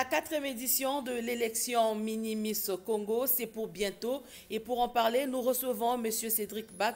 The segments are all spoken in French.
La quatrième édition de l'élection Mini Miss Congo, c'est pour bientôt. Et pour en parler, nous recevons M. Cédric Bach,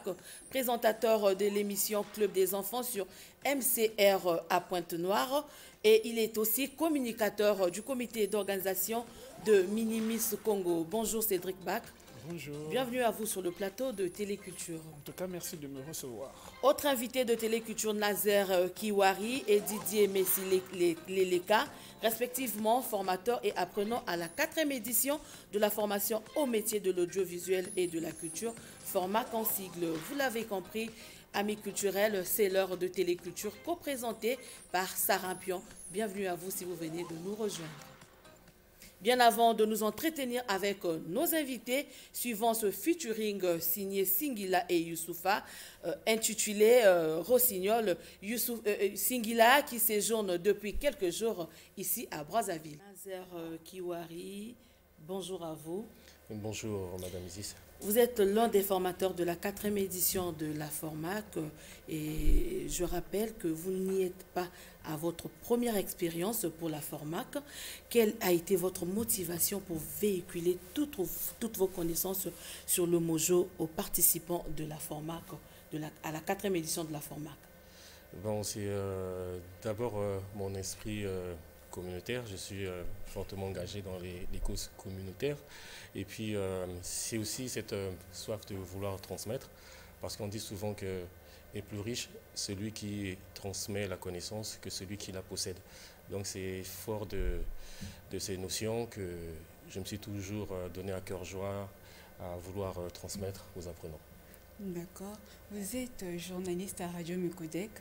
présentateur de l'émission Club des enfants sur MCR à Pointe-Noire. Et il est aussi communicateur du comité d'organisation de Mini Miss Congo. Bonjour Cédric Bach. Bonjour. Bienvenue à vous sur le plateau de Téléculture. En tout cas, merci de me recevoir. Autre invité de Téléculture, Nazer Kiwari et Didier Messi-Leleka, respectivement formateurs et apprenants à la quatrième édition de la formation au métier de l'audiovisuel et de la culture, format en sigle. Vous l'avez compris, amis culturels, c'est l'heure de Téléculture co-présentée par Sarah Pion. Bienvenue à vous si vous venez de nous rejoindre. Bien avant de nous entretenir avec nos invités, suivant ce featuring signé Singila et Youssoufa, intitulé Rossignol, Singila qui séjourne depuis quelques jours ici à Brazzaville. Nazer Kiwari, bonjour à vous. Bonjour Madame Isis. Vous êtes l'un des formateurs de la quatrième édition de la Formac et je rappelle que vous n'y êtes pas à votre première expérience pour la Formac. Quelle a été votre motivation pour véhiculer toutes vos connaissances sur le Mojo aux participants de la Formac, à la quatrième édition de la Formac? Bon, c'est d'abord mon esprit communautaire. Je suis fortement engagé dans les causes communautaires. Et puis, c'est aussi cette soif de vouloir transmettre, parce qu'on dit souvent que est plus riche celui qui transmet la connaissance que celui qui la possède. Donc, c'est fort de ces notions que je me suis toujours donné à cœur joie à vouloir transmettre aux apprenants. D'accord. Vous êtes journaliste à Radio Mukodek.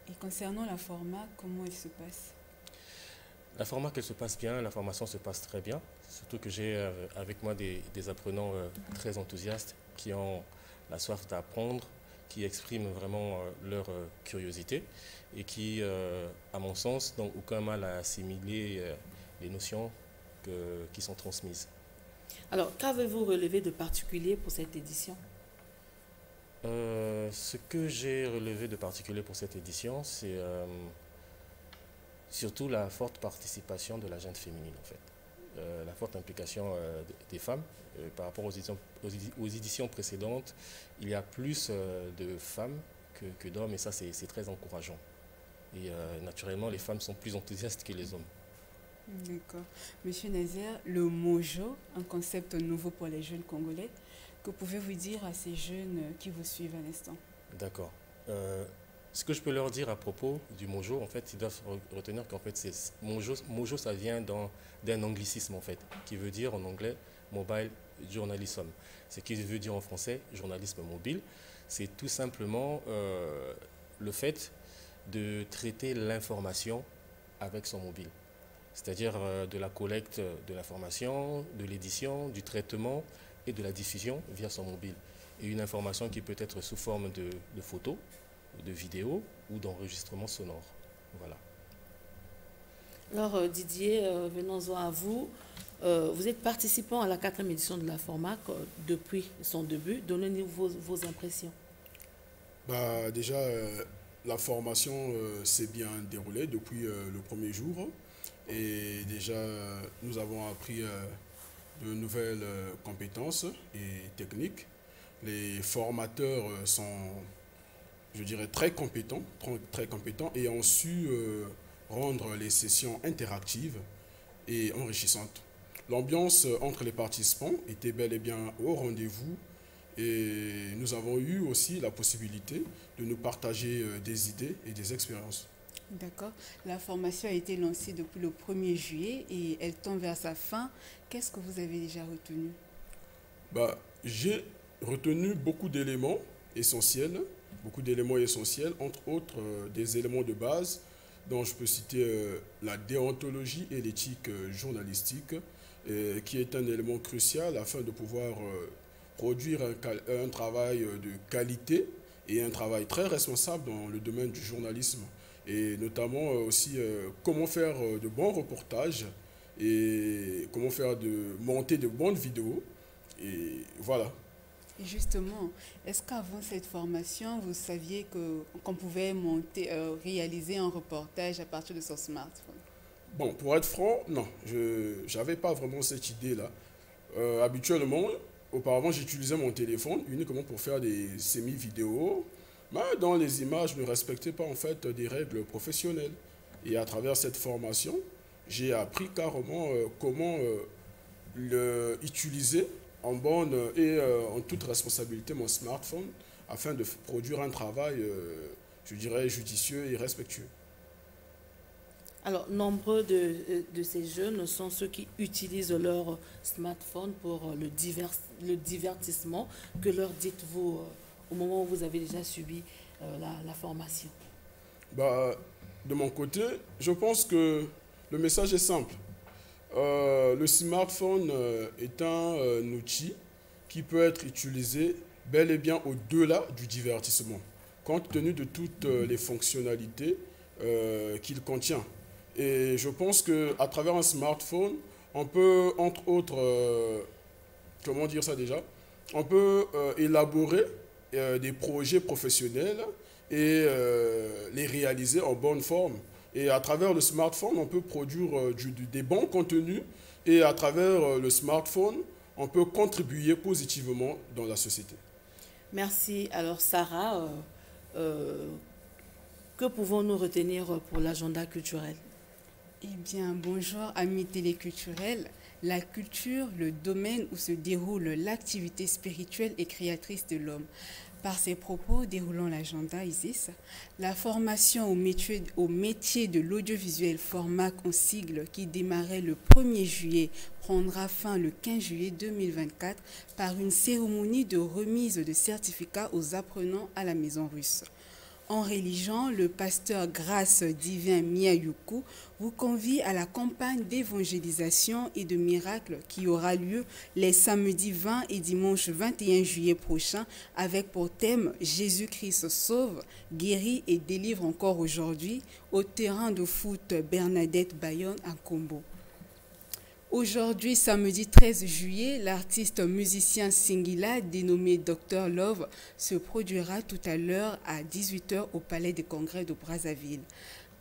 Et concernant la format, comment elle se passe? La format, qu'elle se passe bien, la formation se passe très bien. Surtout que j'ai avec moi des apprenants très enthousiastes qui ont la soif d'apprendre, qui expriment vraiment leur curiosité et qui, à mon sens, n'ont aucun mal à assimiler les notions qui sont transmises. Alors, qu'avez-vous relevé de particulier pour cette édition? Ce que j'ai relevé de particulier pour cette édition, c'est surtout la forte participation de la gente féminine, en fait. La forte implication des femmes. Par rapport aux éditions précédentes, il y a plus de femmes que d'hommes, et ça, c'est très encourageant. Et naturellement, les femmes sont plus enthousiastes que les hommes. D'accord. Monsieur Nazer, le Mojo, un concept nouveau pour les jeunes Congolais, que pouvez-vous dire à ces jeunes qui vous suivent à l'instant? D'accord. Ce que je peux leur dire à propos du Mojo, en fait, ils doivent retenir qu'en fait, Mojo, ça vient d'un anglicisme, en fait, qui veut dire en anglais mobile journalism. Ce qui veut dire en français journalisme mobile. C'est tout simplement le fait de traiter l'information avec son mobile. C'est-à-dire de la collecte de l'information, de l'édition, du traitement et de la diffusion via son mobile. Et une information qui peut être sous forme de photos, de vidéos ou d'enregistrement sonore. Voilà. Alors Didier, venons-en à vous. Vous êtes participant à la quatrième édition de la Formac depuis son début. Donnez-nous vos impressions. Déjà, la formation s'est bien déroulée depuis le premier jour. Et déjà, nous avons appris de nouvelles compétences et techniques. Les formateurs sont, je dirais, très compétents et ont su rendre les sessions interactives et enrichissantes. L'ambiance entre les participants était bel et bien au rendez-vous et nous avons eu aussi la possibilité de nous partager des idées et des expériences. D'accord. La formation a été lancée depuis le 1er juillet et elle tend vers sa fin. Qu'est-ce que vous avez déjà retenu? J'ai retenu beaucoup d'éléments essentiels, entre autres des éléments de base dont je peux citer la déontologie et l'éthique journalistique, qui est un élément crucial afin de pouvoir produire un travail de qualité et un travail très responsable dans le domaine du journalisme. Et notamment aussi comment faire de bons reportages et comment monter de bonnes vidéos. Et voilà. Et justement, est-ce qu'avant cette formation, vous saviez qu'on pouvait réaliser un reportage à partir de son smartphone? Bon, pour être franc, non, je n'avais pas vraiment cette idée-là. Habituellement, auparavant, j'utilisais mon téléphone uniquement pour faire des semi-vidéos. Mais dans les images, je ne respectais pas en fait des règles professionnelles. Et à travers cette formation, j'ai appris carrément comment utiliser en bonne et en toute responsabilité mon smartphone afin de produire un travail, je dirais, judicieux et respectueux. Alors, nombreux de ces jeunes sont ceux qui utilisent leur smartphone pour le divertissement. Que leur dites-vous au moment où vous avez déjà subi la formation? Bah, de mon côté, je pense que le message est simple. Le smartphone est un outil qui peut être utilisé bel et bien au-delà du divertissement, compte tenu de toutes les fonctionnalités qu'il contient. Et je pense qu'à travers un smartphone, on peut, entre autres, comment dire ça déjà, on peut élaborer des projets professionnels et les réaliser en bonne forme. Et à travers le smartphone, on peut produire des bons contenus et à travers le smartphone, on peut contribuer positivement dans la société. Merci. Alors, Sarah, que pouvons-nous retenir pour l'agenda culturel? Eh bien, bonjour amis téléculturels. La culture, le domaine où se déroule l'activité spirituelle et créatrice de l'homme. Par ces propos, déroulant l'agenda ISIS, la formation au métier de l'audiovisuel FORMAC en sigle qui démarrait le 1er juillet prendra fin le 15 juillet 2024 par une cérémonie de remise de certificats aux apprenants à la Maison Russe. En religion, le pasteur Grâce Divin Miyayuku vous convie à la campagne d'évangélisation et de miracles qui aura lieu les samedis 20 et dimanche 21 juillet prochains avec pour thème Jésus-Christ sauve, guérit et délivre encore aujourd'hui au terrain de foot Bernadette Bayonne à Combo. Aujourd'hui, samedi 13 juillet, l'artiste musicien Singila, dénommé Dr Love, se produira tout à l'heure à 18 h au Palais des Congrès de Brazzaville.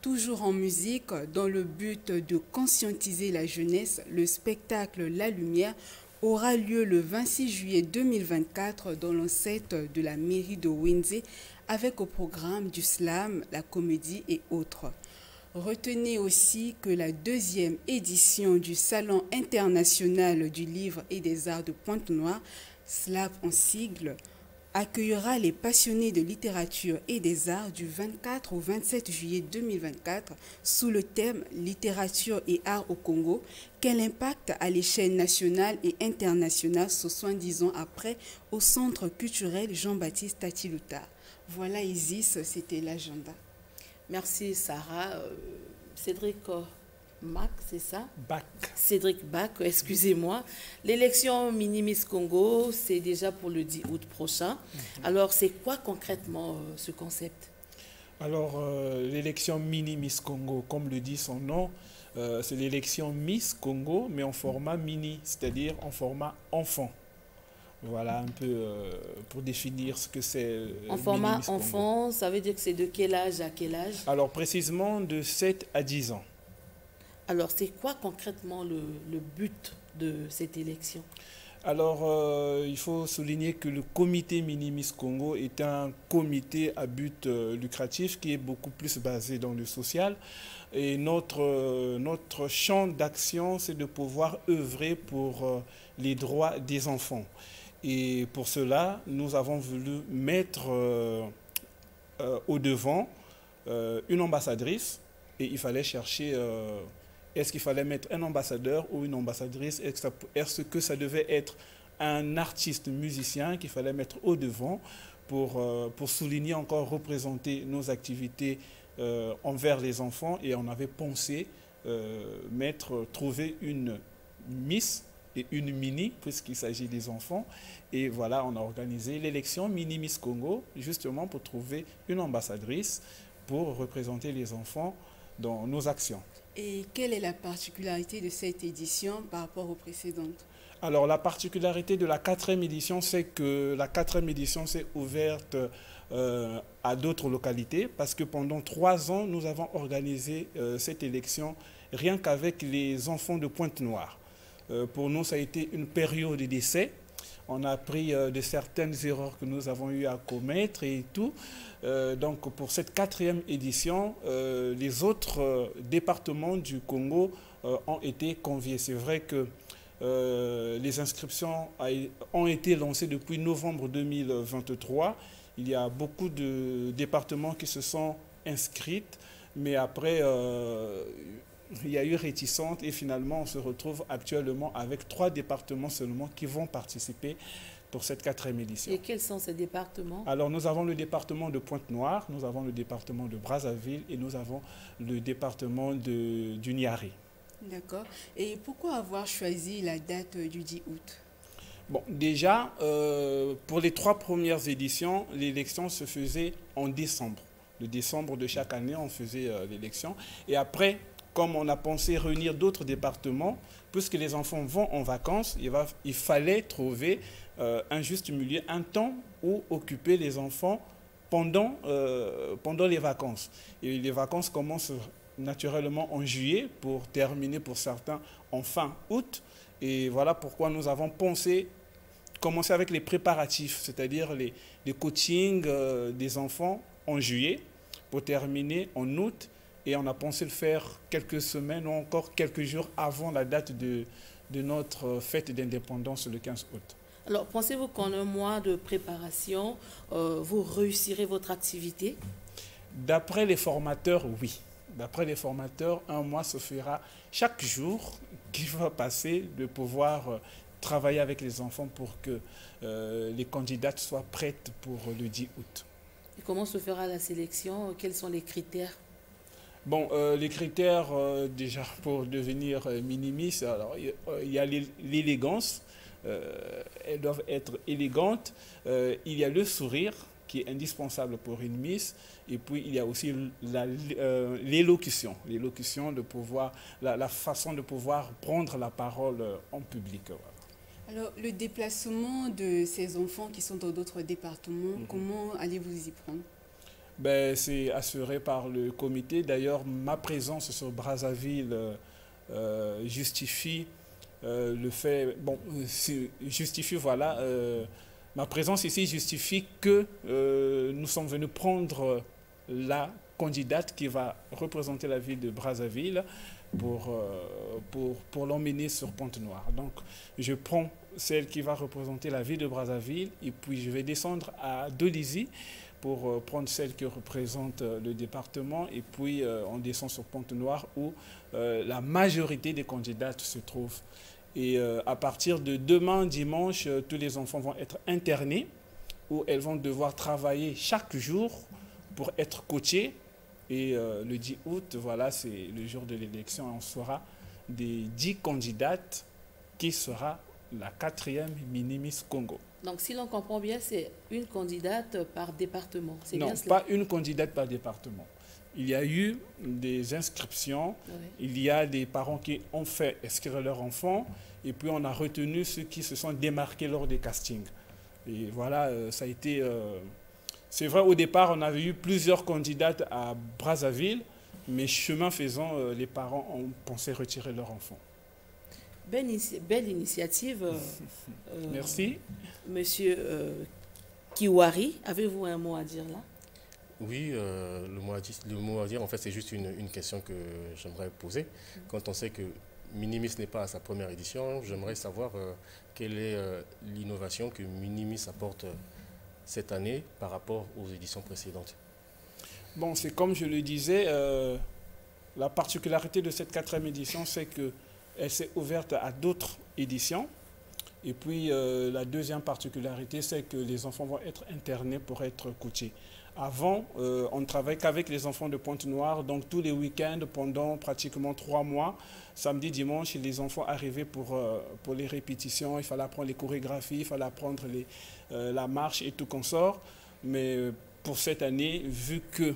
Toujours en musique, dans le but de conscientiser la jeunesse, le spectacle La Lumière aura lieu le 26 juillet 2024 dans l'enceinte de la mairie de Windsor avec au programme du slam, la comédie et autres. Retenez aussi que la 2e édition du Salon international du livre et des arts de Pointe-Noire, SLAP en sigle, accueillera les passionnés de littérature et des arts du 24 au 27 juillet 2024 sous le thème « Littérature et art au Congo, quel impact à l'échelle nationale et internationale 70 ans après au Centre culturel Jean-Baptiste Tatilouta ». Voilà Isis, c'était l'agenda. Merci Sarah. Cédric Mac, c'est ça? Bac. Cédric Bac, excusez-moi. L'élection Mini-Miss Congo, c'est déjà pour le 10 août prochain. Alors, c'est quoi concrètement ce concept? Alors, l'élection Mini-Miss Congo, comme le dit son nom, c'est l'élection Miss Congo, mais en format mini, c'est-à-dire en format enfant. Voilà un peu pour définir ce que c'est. En format enfant, ça veut dire que c'est de quel âge à quel âge? Alors précisément de 7 à 10 ans. Alors c'est quoi concrètement le but de cette élection? Alors il faut souligner que le comité Mini-Miss Congo est un comité à but lucratif qui est beaucoup plus basé dans le social. Et notre champ d'action, c'est de pouvoir œuvrer pour les droits des enfants. Et pour cela, nous avons voulu mettre au devant une ambassadrice et il fallait chercher, est-ce qu'il fallait mettre un ambassadeur ou une ambassadrice? Est-ce que ça devait être un artiste musicien qu'il fallait mettre au devant pour souligner encore, représenter nos activités envers les enfants? Et on avait pensé trouver une Miss et une mini, puisqu'il s'agit des enfants. Et voilà, on a organisé l'élection Mini-Miss Congo, justement pour trouver une ambassadrice pour représenter les enfants dans nos actions. Et quelle est la particularité de cette édition par rapport aux précédentes? Alors, la particularité de la 4e édition, c'est que la 4e édition s'est ouverte à d'autres localités, parce que pendant 3 ans, nous avons organisé cette élection rien qu'avec les enfants de Pointe-Noire. Pour nous, ça a été une période d'essai. On a appris de certaines erreurs que nous avons eu à commettre et tout. Donc pour cette 4e édition, les autres départements du Congo ont été conviés. C'est vrai que les inscriptions ont été lancées depuis novembre 2023. Il y a beaucoup de départements qui se sont inscrits, mais après, il y a eu réticence et finalement, on se retrouve actuellement avec 3 départements seulement qui vont participer pour cette 4e édition. Et quels sont ces départements? Alors, nous avons le département de Pointe-Noire, nous avons le département de Brazzaville et nous avons le département du Niari. D'accord. Et pourquoi avoir choisi la date du 10 août? Bon, déjà, pour les 3 premières éditions, l'élection se faisait en décembre. Le décembre de chaque année, on faisait l'élection. Et après, comme on a pensé réunir d'autres départements, puisque les enfants vont en vacances, il fallait trouver un juste milieu, un temps où occuper les enfants pendant les vacances. Et les vacances commencent naturellement en juillet pour terminer pour certains en fin août. Et voilà pourquoi nous avons pensé commencer avec les préparatifs, c'est-à-dire les coachings des enfants en juillet pour terminer en août. Et on a pensé le faire quelques semaines ou encore quelques jours avant la date de notre fête d'indépendance le 15 août. Alors, pensez-vous qu'en un mois de préparation, vous réussirez votre activité? D'après les formateurs, oui. D'après les formateurs, un mois se fera chaque jour qui va passer de pouvoir travailler avec les enfants pour que les candidates soient prêtes pour le 10 août. Et comment se fera la sélection? Quels sont les critères? Bon, les critères, déjà, pour devenir minimis, alors, il y a l'élégance. Elles doivent être élégantes. Il y a le sourire, qui est indispensable pour une Miss. Et puis, il y a aussi l'élocution. L'élocution, la façon de pouvoir prendre la parole en public. Voilà. Alors, le déplacement de ces enfants qui sont dans d'autres départements, comment allez-vous y prendre? Ben, c'est assuré par le comité. D'ailleurs, ma présence sur Brazzaville justifie le fait... Bon, justifie, voilà... ma présence ici justifie que nous sommes venus prendre la candidate qui va représenter la ville de Brazzaville pour l'emmener sur Pointe-Noire. Donc, je prends celle qui va représenter la ville de Brazzaville et puis je vais descendre à Dolisie pour prendre celle qui représente le département et puis on descend sur Pointe-Noire où la majorité des candidates se trouvent. Et à partir de demain, dimanche, tous les enfants vont être internés où elles vont devoir travailler chaque jour pour être coachées. Et le 10 août, voilà, c'est le jour de l'élection. On saura des 10 candidates qui sera la 4e Mini-Miss Congo. Donc, si l'on comprend bien, c'est une candidate par département. Non, bien cela? Pas une candidate par département. Il y a eu des inscriptions, il y a des parents qui ont fait inscrire leurs enfants, et puis on a retenu ceux qui se sont démarqués lors des castings. Et voilà, ça a été... c'est vrai, au départ, on avait eu plusieurs candidates à Brazzaville, mais chemin faisant, les parents ont pensé retirer leurs enfants. Belle initiative. Merci. Monsieur Kiwari, avez-vous un mot à dire là? Oui, le mot à dire, en fait, c'est juste une question que j'aimerais poser. Quand on sait que Minimis n'est pas à sa première édition, j'aimerais savoir quelle est l'innovation que Minimis apporte cette année par rapport aux éditions précédentes. Bon, c'est comme je le disais, la particularité de cette 4e édition, c'est qu'elle s'est ouverte à d'autres éditions. Et puis, la deuxième particularité, c'est que les enfants vont être internés pour être coachés. Avant, on ne travaillait qu'avec les enfants de Pointe-Noire, donc tous les week-ends, pendant pratiquement 3 mois, samedi, dimanche, les enfants arrivaient pour les répétitions, il fallait apprendre les chorégraphies, il fallait apprendre la marche et tout consort. Mais pour cette année, vu que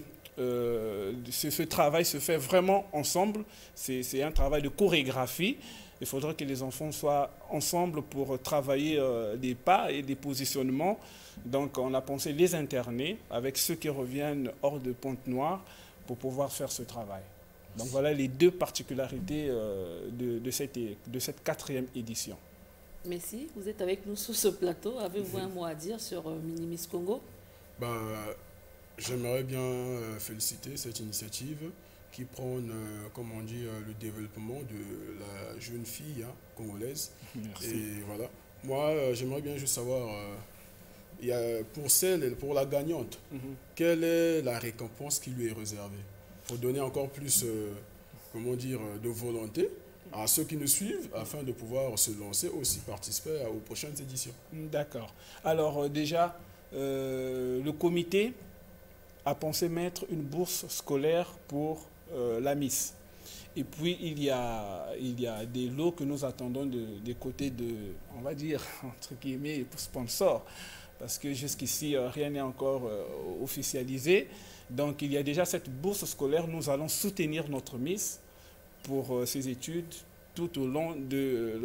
ce travail se fait vraiment ensemble, c'est un travail de chorégraphie. Il faudra que les enfants soient ensemble pour travailler des pas et des positionnements. Donc, on a pensé les interner avec ceux qui reviennent hors de Pointe-Noire pour pouvoir faire ce travail. Donc voilà les deux particularités de cette 4e édition. Merci. Vous êtes avec nous sur ce plateau. Avez-vous un mot à dire sur Minimis Congo? J'aimerais bien féliciter cette initiative qui prône, comme on dit, le développement de la jeune fille congolaise. Merci. Et voilà. Moi, j'aimerais bien juste savoir, pour la gagnante, quelle est la récompense qui lui est réservée? Pour donner encore plus, de volonté à ceux qui nous suivent afin de pouvoir se lancer aussi, participer aux prochaines éditions. D'accord. Alors déjà, le comité a pensé mettre une bourse scolaire pour la Miss. Et puis, il y a des lots que nous attendons des côtés de, on va dire, entre guillemets, sponsors. Parce que jusqu'ici, rien n'est encore officialisé. Donc, il y a déjà cette bourse scolaire. Nous allons soutenir notre Miss pour ses études tout au long de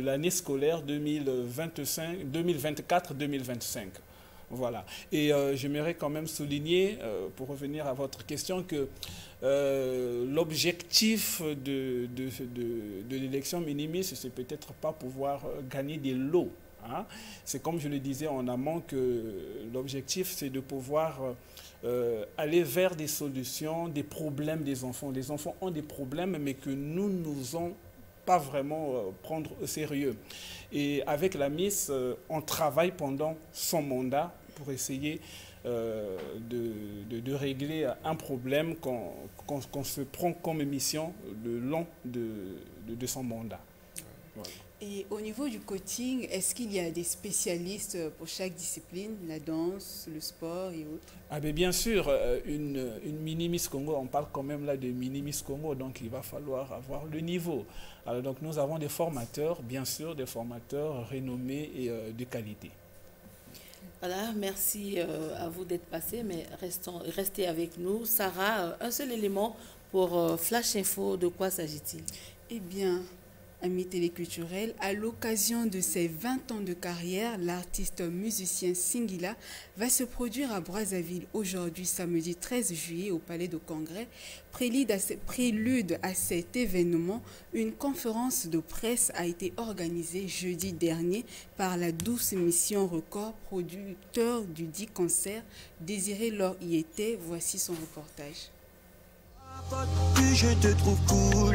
l'année scolaire 2024-2025. Voilà. Et j'aimerais quand même souligner, pour revenir à votre question, que l'objectif de l'élection Minimis, c'est peut-être pas pouvoir gagner des lots. Hein. C'est comme je le disais en amont que l'objectif, c'est de pouvoir aller vers des solutions, des problèmes des enfants. Les enfants ont des problèmes, mais que nous n'osons pas vraiment prendre au sérieux. Et avec la Miss, on travaille pendant son mandat pour essayer de régler un problème qu'on se prend comme mission le long de son mandat. Voilà. Et au niveau du coaching, est-ce qu'il y a des spécialistes pour chaque discipline, la danse, le sport et autres? Ah ben bien sûr, une Mini-Miss Congo, on parle quand même là de Mini-Miss Congo, donc il va falloir avoir le niveau. Alors donc nous avons des formateurs, bien sûr, des formateurs renommés et de qualité. Voilà, merci à vous d'être passé, mais restez avec nous. Sarah, un seul élément pour Flash Info, de quoi s'agit-il? Eh bien, amis téléculturels, à l'occasion de ses 20 ans de carrière, l'artiste musicien Singila va se produire à Brazzaville aujourd'hui, samedi 13 juillet, au Palais de Congrès. Prélude à cet événement, une conférence de presse a été organisée jeudi dernier par la Douce Mission Record, producteur du dit concert. Désiré Laure y était, voici son reportage. Je te trouve cool,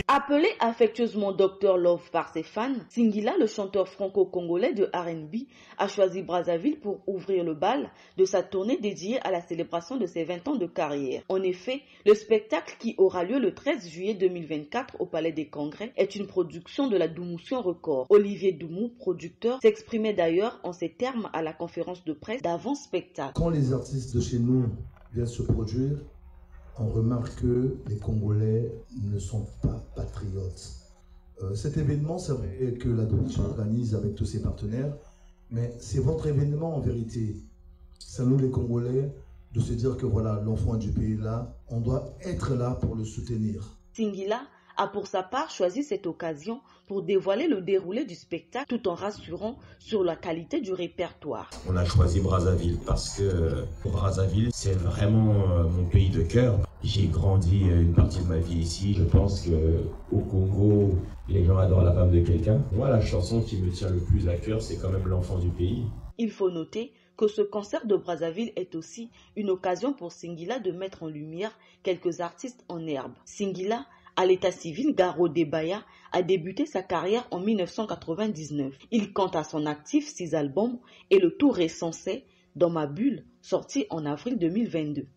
appelé affectueusement Dr Love par ses fans, Singila, le chanteur franco-congolais de R&B, a choisi Brazzaville pour ouvrir le bal de sa tournée dédiée à la célébration de ses 20 ans de carrière. En effet, le spectacle qui aura lieu le 13 juillet 2024 au Palais des Congrès est une production de la Doumoussion Record. Olivier Doumou, producteur, s'exprimait d'ailleurs en ces termes à la conférence de presse d'avant-spectacle. Quand les artistes de chez nous viennent se produire, on remarque que les Congolais ne sont pas patriotes. Cet événement, c'est vrai que la Doumoussion organise avec tous ses partenaires, mais c'est votre événement en vérité. C'est à nous les Congolais de se dire que voilà, l'enfant du pays là, on doit être là pour le soutenir. Singila a pour sa part choisi cette occasion pour dévoiler le déroulé du spectacle tout en rassurant sur la qualité du répertoire. On a choisi Brazzaville parce que Brazzaville, c'est vraiment mon pays de cœur. J'ai grandi une partie de ma vie ici. Je pense qu'au Congo, les gens adorent la femme de quelqu'un. Moi, la chanson qui me tient le plus à cœur, c'est quand même l'enfant du pays. Il faut noter que ce concert de Brazzaville est aussi une occasion pour Singila de mettre en lumière quelques artistes en herbe. Singila, à l'état civil, Garo Debaya a débuté sa carrière en 1999. Il compte à son actif 6 albums et le tout récent c'est Dans ma bulle, sorti en avril 2022.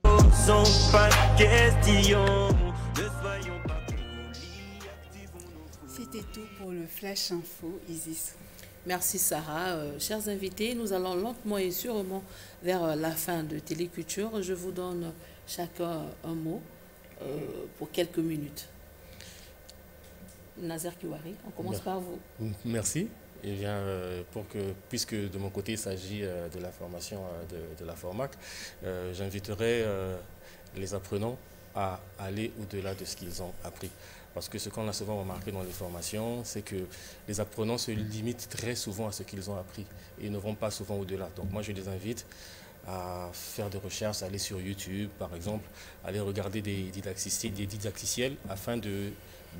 C'était tout pour le Flash Info, Isis. Merci Sarah. Chers invités, nous allons lentement et sûrement vers la fin de Téléculture. Je vous donne chacun un mot pour quelques minutes. Nazer Kiwari, on commence par vous. Merci. Eh bien, puisque de mon côté il s'agit de la formation de la Formac, j'inviterai les apprenants à aller au-delà de ce qu'ils ont appris. Parce que ce qu'on a souvent remarqué dans les formations, c'est que les apprenants se limitent très souvent à ce qu'ils ont appris et ne vont pas souvent au-delà. Donc moi, je les invite à faire des recherches, à aller sur YouTube, par exemple, aller regarder des didacticiels afin de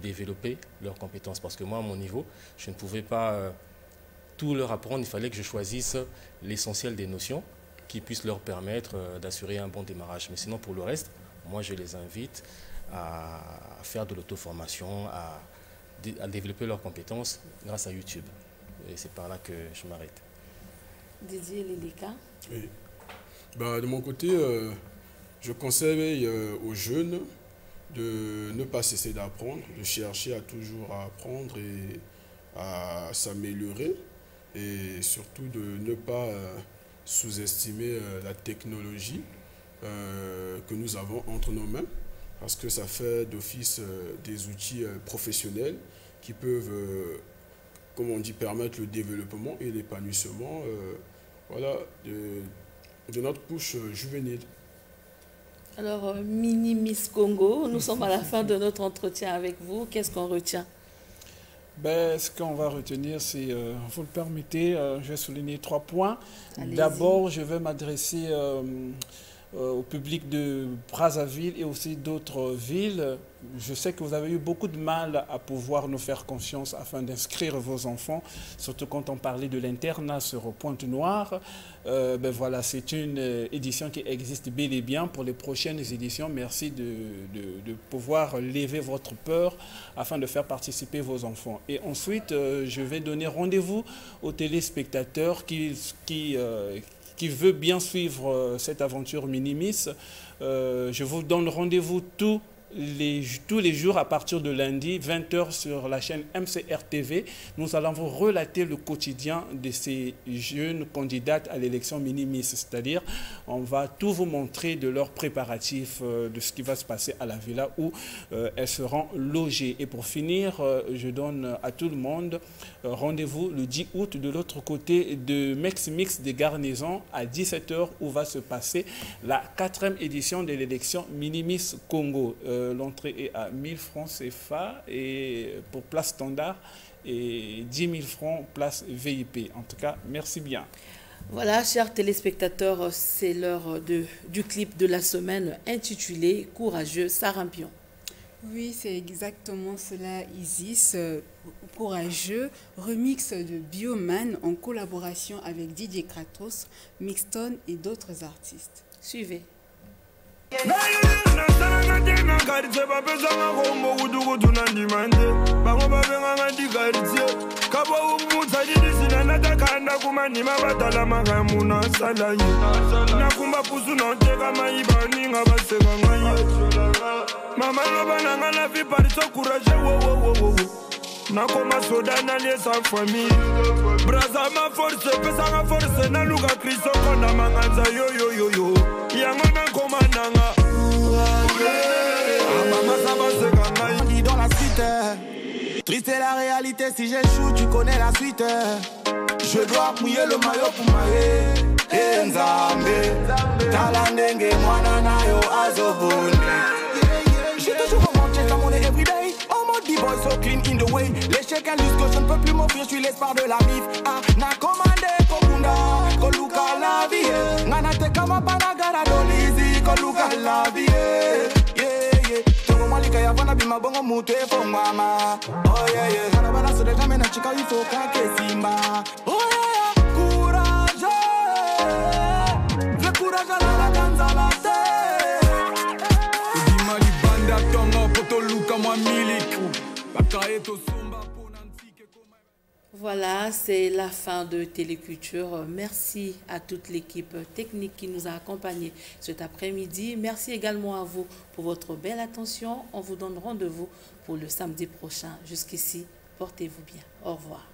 développer leurs compétences. Parce que moi, à mon niveau, je ne pouvais pas tout leur apprendre. Il fallait que je choisisse l'essentiel des notions qui puissent leur permettre d'assurer un bon démarrage. Mais sinon, pour le reste, moi, je les invite à faire de l'auto-formation, à développer leurs compétences grâce à YouTube. Et c'est par là que je m'arrête. Didier Leleka. Oui. De mon côté, je conseille aux jeunes de ne pas cesser d'apprendre, de chercher à toujours apprendre et à s'améliorer, et surtout de ne pas sous-estimer la technologie que nous avons entre nos mains, parce que ça fait d'office des outils professionnels qui peuvent, comme on dit, permettre le développement et l'épanouissement de notre couche juvénile. Alors, Mini Miss Congo, nous sommes à la fin de notre entretien avec vous. Qu'est-ce qu'on retient? Ce qu'on va retenir, c'est, vous le permettez, je vais souligner 3 points. D'abord, je vais m'adresser au public de Brazzaville et aussi d'autres villes. Je sais que vous avez eu beaucoup de mal à pouvoir nous faire confiance afin d'inscrire vos enfants, surtout quand on parlait de l'internat sur Pointe-Noire. Voilà, c'est une édition qui existe bel et bien. Pour les prochaines éditions, merci de pouvoir lever votre peur afin de faire participer vos enfants. Et ensuite, je vais donner rendez-vous aux téléspectateurs qui veut bien suivre cette aventure Mini-Miss. Je vous donne rendez-vous tous les jours à partir de lundi, 20h sur la chaîne MCR TV. Nous allons vous relater le quotidien de ces jeunes candidates à l'élection Mini-Miss. C'est-à-dire, on va tout vous montrer de leurs préparatifs, de ce qui va se passer à la villa où elles seront logées. Et pour finir, je donne à tout le monde rendez-vous le 10 août de l'autre côté de Mex-Mix des Garnisons à 17h où va se passer la 4e édition de l'élection Mini-Miss Congo. L'entrée est à 1000 francs CFA et pour place standard et 10 000 francs place VIP. En tout cas, merci bien. Voilà, chers téléspectateurs, c'est l'heure du clip de la semaine intitulé « Courageux Sarampion ». Oui, c'est exactement cela, Isis. Courageux, remix de Bioman en collaboration avec Didier Kratos, Mixton et d'autres artistes. Suivez. Nakoma soda na liesa famille Braza ma force, pesa ma force Na luga kristo kona manganza yo yo yo yo Yango na koma nanga Mama saba se kanga On dit dans la suite Triste est la réalité, si j'échoue tu connais la suite Je dois mouiller le maillot pour mailler Nzambe Talandenge mwana na yo azobone J'ai toujours remonté comme on est everyday D-boy so clean in the way. L'échec à l'usque, je ne peux plus m'offrir, je suis l'espoir de la bif. Ah, na commandé, Kokunda, Koluka la vie. Nana te kama panagara dolizi, Koluka la vie. Yeah, yeah. Togo malika ya vana bima bongo mute fo mama. Oh yeah, yeah. Kana bana so de jamais na chika il faut kake simba. Oh yeah, yeah. Courage. Le courage à la danza la terre. Dimali banda tongo poto luka moi milik. Voilà, c'est la fin de Téléculture. Merci à toute l'équipe technique qui nous a accompagnés cet après-midi. Merci également à vous pour votre belle attention. On vous donne rendez-vous pour le samedi prochain. Jusqu'ici, portez-vous bien. Au revoir.